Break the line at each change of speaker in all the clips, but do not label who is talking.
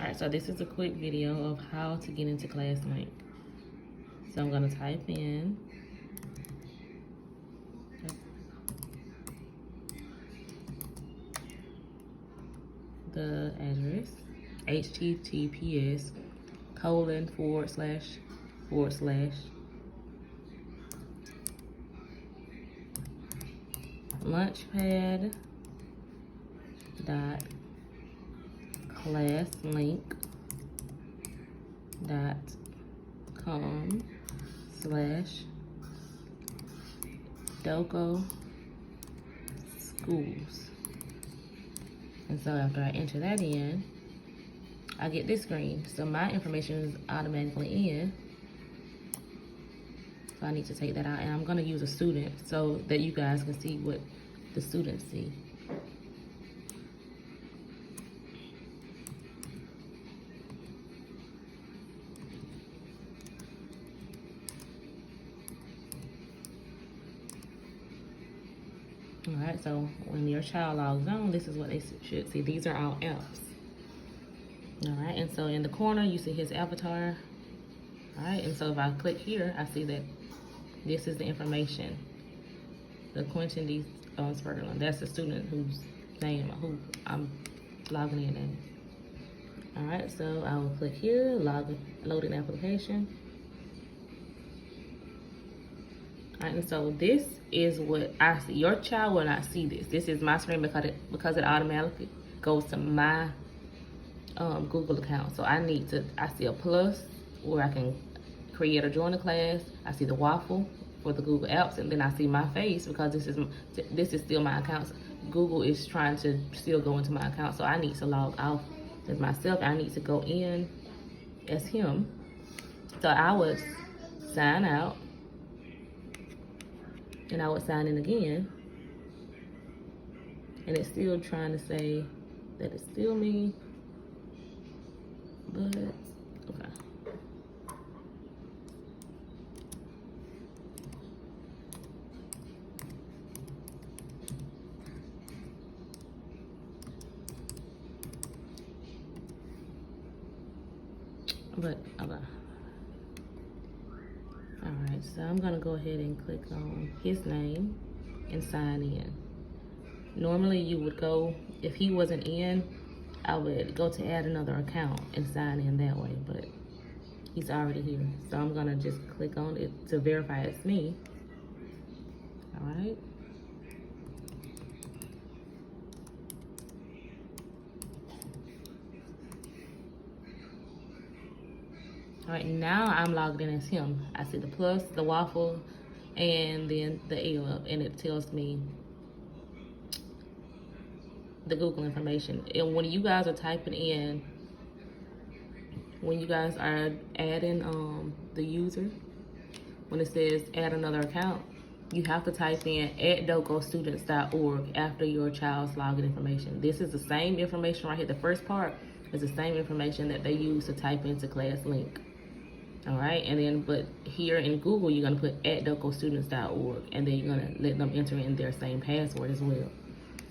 All right, so this is a quick video of how to get into ClassLink. So I'm gonna type in the address, https:// launchpad.classlink.com/doco schools. And so after I enter that in, I get this screen. So my information is automatically in. So I need to take that out, and I'm gonna use a student so that you guys can see what the students see. All right, so when your child logs on, this is what they should see. These are all apps. All right, and so in the corner, you see his avatar. All right, and so if I click here, I see that this is the information. The Quentin D. Spurgeon. That's the student whose name, who I'm logging in as. All right, so I will click here, load an application. All right, and so this is what I see. Your child will not see this. This is my screen because it automatically goes to my Google account. So I see a plus where I can create or join a class. I see the waffle for the Google apps, and then I see my face because this is still my account. Google is trying to still go into my account, so I need to log off as myself. I need to go in as him. So I would sign out, and I would sign in again, and it's still trying to say that it's still me, but okay. But okay. All right, so I'm gonna go ahead and click on his name and sign in. Normally you would go, if he wasn't in, I would go to add another account and sign in that way, but he's already here. So I'm gonna just click on it to verify it's me. All right. All right, now I'm logged in as him. I see the plus, the waffle, and then the L up, and it tells me the Google information. And when you guys are typing in, when you guys are adding the user, when it says add another account, you have to type in @docostudents.org after your child's login information. This is the same information right here. The first part is the same information that they use to type into ClassLink. All right, and then, but here in Google, you're gonna put @docostudents.org, and then you're gonna let them enter in their same password as well.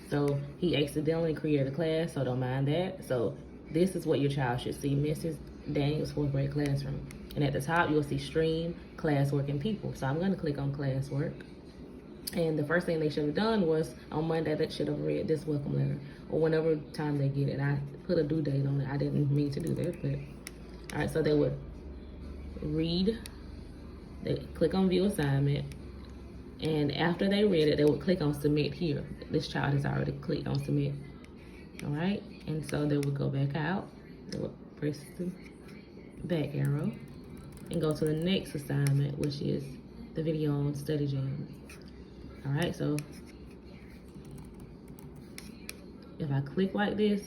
So he accidentally created a class, so don't mind that. So this is what your child should see: Mrs. Daniels' 4th grade classroom. And at the top, you'll see stream, classwork, and people. So I'm gonna click on classwork. And the first thing they should have done was on Monday, they should have read this welcome letter, or whenever time they get it. I put a due date on it. I didn't mean to do that, but all right, so they would read, they click on view assignment, and after they read it, they would click on submit here. This child has already clicked on submit. All right, and so they would go back out, they would press the back arrow and go to the next assignment, which is the video on study jam. All right, so if I click like this,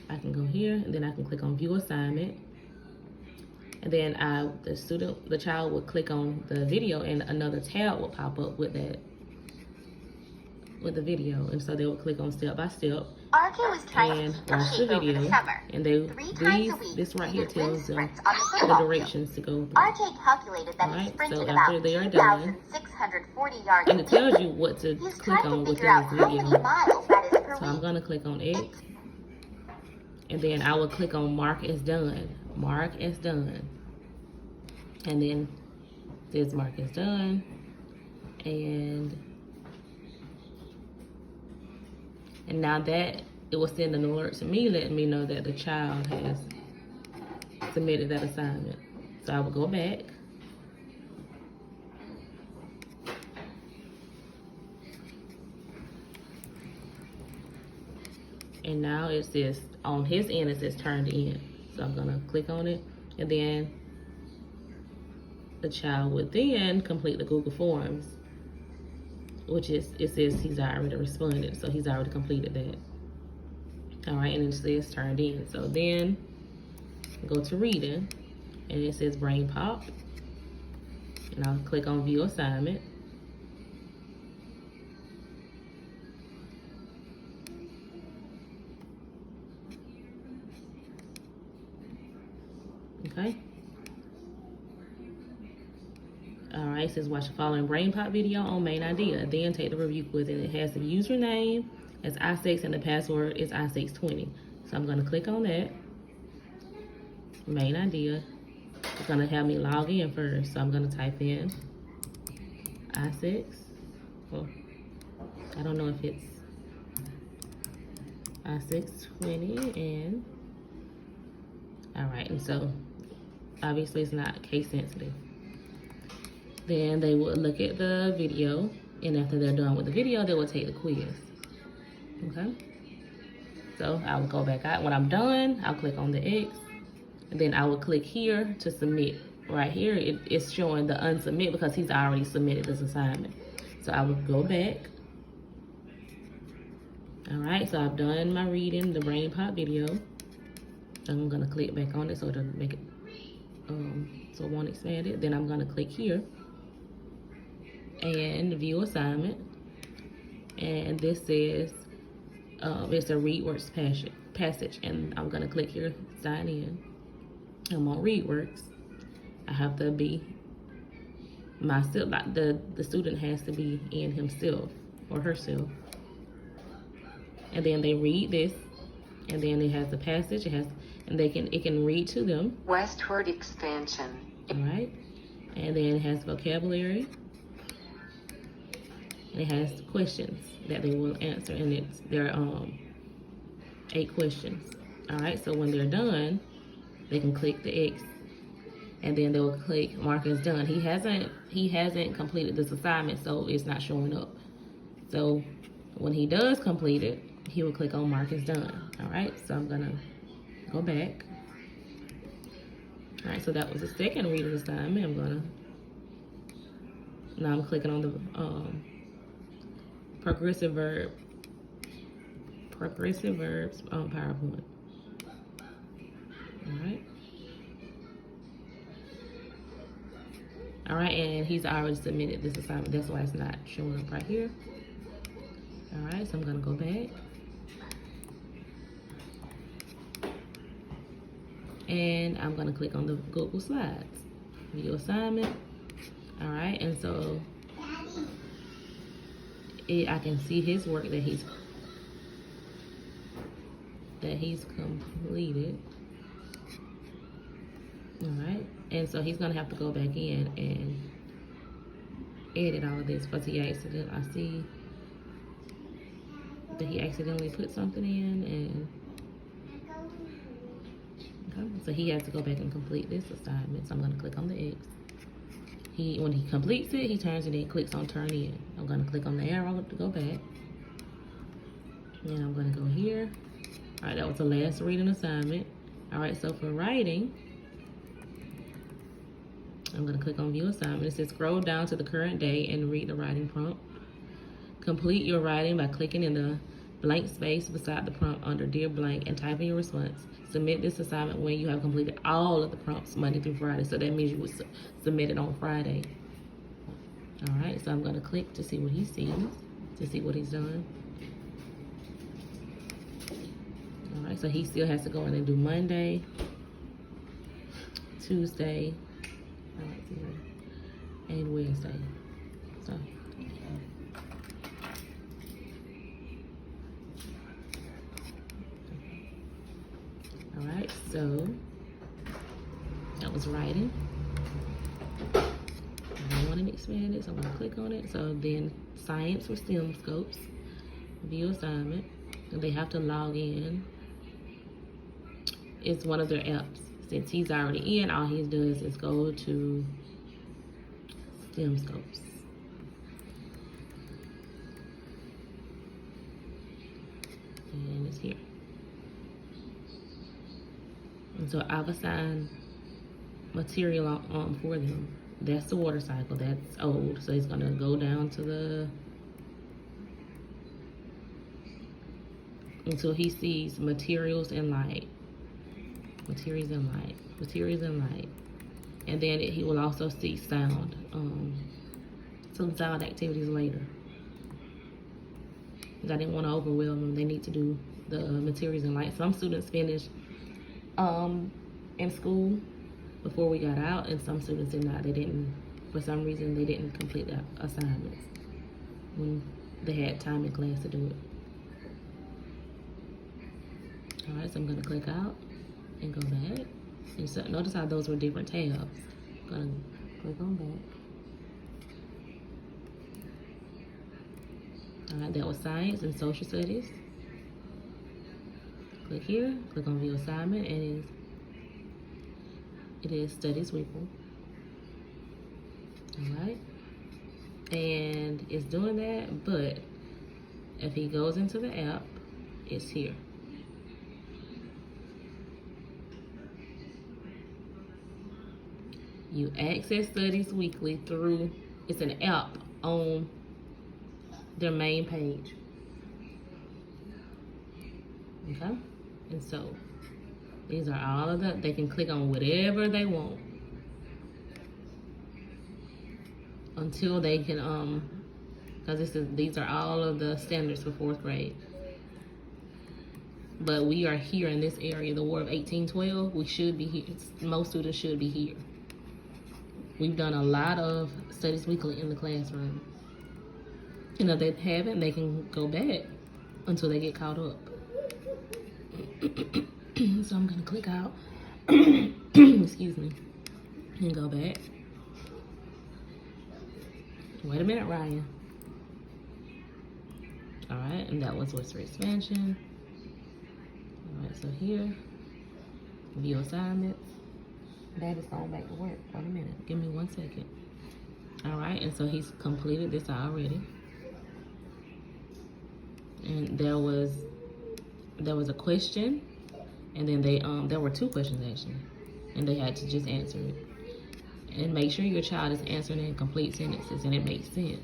I can go here, and then I can click on view assignment. And then the child would click on the video, and another tab will pop up with the video. And so they would click on step by step
RK was trying
and
to keep her
watch the
shape over
video.
the summer.
And they
3 times a week,
this right here tells them
sprints on the
the
football
directions to go through.
RK calculated that he
Alright,
sprinted
so
about
after they are done,
2,640 yards.
and it tells you what to
He's
click
trying
on
to
within
figure out
this
how
video.
many miles that is per
So I'm
week.
gonna click on X. and then I will click on mark as done. Mark as done. And then this mark as done. And now that it will send an alert to me, letting me know that the child has submitted that assignment. So I will go back. And now it says, on his end, it says turned in. So I'm gonna click on it, and then the child would then complete the Google Forms, which is, it says he's already responded, so he's already completed that. All right, and it says turned in. So then go to reading, and it says brain pop, and I'll click on view assignment. Okay. All right, it says watch the following brain pop video on main idea. Then take the review quiz, and it has the username as I6 and the password is I620. So I'm gonna click on that. Main idea. It's gonna have me log in first. So I'm gonna type in I6. Well, I don't know if it's I620 and all right, and so obviously it's not case sensitive. Then they will look at the video, and after they're done with the video, they will take the quiz. Okay? So I will go back out. When I'm done, I'll click on the X, and then I will click here to submit. Right here, it's showing the unsubmit because he's already submitted this assignment. So I will go back. All right, so I've done my reading, the brain pop video. I'm gonna click back on it so it'll make it, so it won't expand it. Then I'm gonna click here and view assignment. And this says, it's a read works passage. And I'm gonna click here, sign in. I'm on read works. I have to be myself, like the student has to be in himself or herself. And then they read this, and then it has the passage, and it can read to them.
Westward expansion.
All right, and then it has vocabulary, and it has questions that they will answer, and there are 8 questions. All right, so when they're done, they can click the X, and then they will click mark as done. He hasn't completed this assignment, so it's not showing up. So when he does complete it, he will click on mark as done. All right, so I'm gonna go back. All right, so that was the second reading assignment. Now I'm clicking on the progressive verbs on PowerPoint. All right, and he's already submitted this assignment. That's why it's not showing up right here. All right, so I'm gonna go back. And I'm gonna click on the Google Slides, video assignment. All right, and so I can see his work that he's completed. All right, and so he's gonna have to go back in and edit all of this because I see that he accidentally put something in, and so he has to go back and complete this assignment. So I'm going to click on the X. When he completes it, he turns it in, clicks on turn in. I'm going to click on the arrow to go back. And I'm going to go here. All right, that was the last reading assignment. All right, so for writing, I'm going to click on view assignment. It says scroll down to the current day and read the writing prompt. Complete your writing by clicking in the blank space beside the prompt under Dear Blank and typing your response. Submit this assignment when you have completed all of the prompts Monday through Friday. So that means you would submit it on Friday. All right, so I'm gonna click to see what he sees, to see what he's done. All right, so he still has to go in and do Monday, Tuesday, and Wednesday. So. Alright, so that was writing. I want to expand it, so I'm going to click on it. So then science for STEM scopes, view assignment, and they have to log in. It's one of their apps. Since he's already in, all he does is go to STEM scopes. And it's here. And so I've assigned material for them. That's the water cycle. That's old. So he's gonna go down to the until he sees materials and light. Materials and light. Materials and light. And then he will also see sound. Some sound activities later. Because I didn't want to overwhelm them. They need to do the materials and light. Some students finish in school before we got out, and some students did not. They didn't, for some reason, they didn't complete the assignments when they had time in class to do it. All right, so I'm gonna click out and go back. And so notice how those were different tabs. I'm gonna click on back. All right, that was science and social studies. Click here, click on view assignment, and it is studies weekly. All right, and it's doing that, but if he goes into the app, it's here. You access studies weekly through, it's an app on their main page. Okay, and so these are all of the, they can click on whatever they want until they can, because these are all of the standards for 4th grade. But we are here in this area, the War of 1812, we should be here, most students should be here. We've done a lot of studies weekly in the classroom. And if they haven't, they can go back until they get caught up. So I'm gonna click out, excuse me, and go back. Wait a minute, Ryan. All right, and that was what's for expansion. All right, so here, view assignments. Dad is going back to work. Wait a minute, give me 1 second. All right, and so he's completed this already. And there was a question, and then there were 2 questions actually, and they had to just answer it. And make sure your child is answering in complete sentences and it makes sense.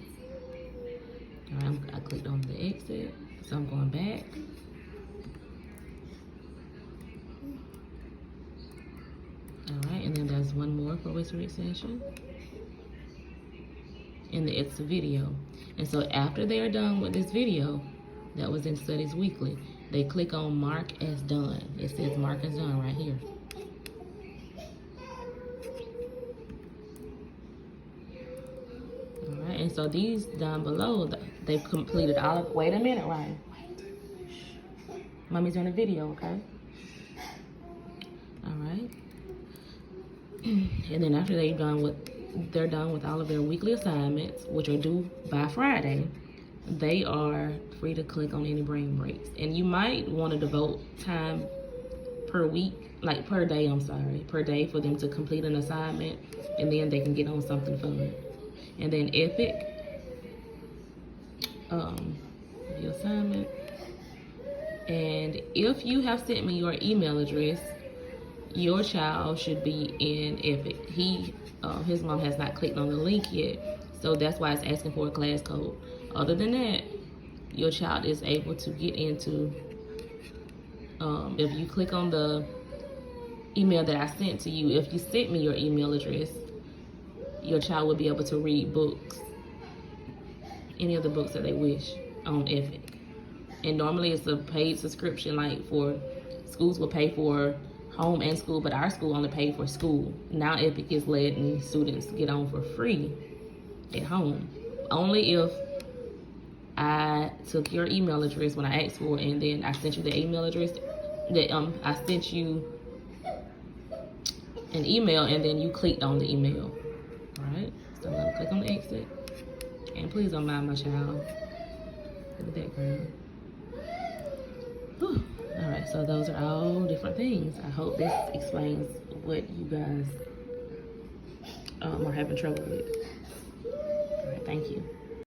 All right, I clicked on the exit, so I'm going back. All right, and then there's one more for whisper extension. And it's a video. And so after they are done with this video, that was in Studies Weekly, they click on Mark as Done. It says Mark as Done right here. All right, and so these down below, they've completed all of, wait a minute, Ryan. Mommy's doing a video, okay? All right. And then after they're done with all of their weekly assignments, which are due by Friday, they are free to click on any brain breaks. And you might want to devote time per week, like per day for them to complete an assignment, and then they can get on something fun. And then Epic, the assignment. And if you have sent me your email address, your child should be in Epic. His mom has not clicked on the link yet, so that's why it's asking for a class code. Other than that, your child is able to get into, if you click on the email that I sent to you, if you sent me your email address, your child will be able to read books, any of the books that they wish on Epic. And normally it's a paid subscription, like for schools will pay for home and school, but our school only paid for school. Now Epic is letting students get on for free at home. Only if I took your email address when I asked for it, and then I sent you the email address that I sent you an email, and then you clicked on the email. Alright, so I'm gonna click on exit. And please don't mind my child in the background. Whew. Alright, so those are all different things. I hope this explains what you guys are having trouble with. Alright, thank you.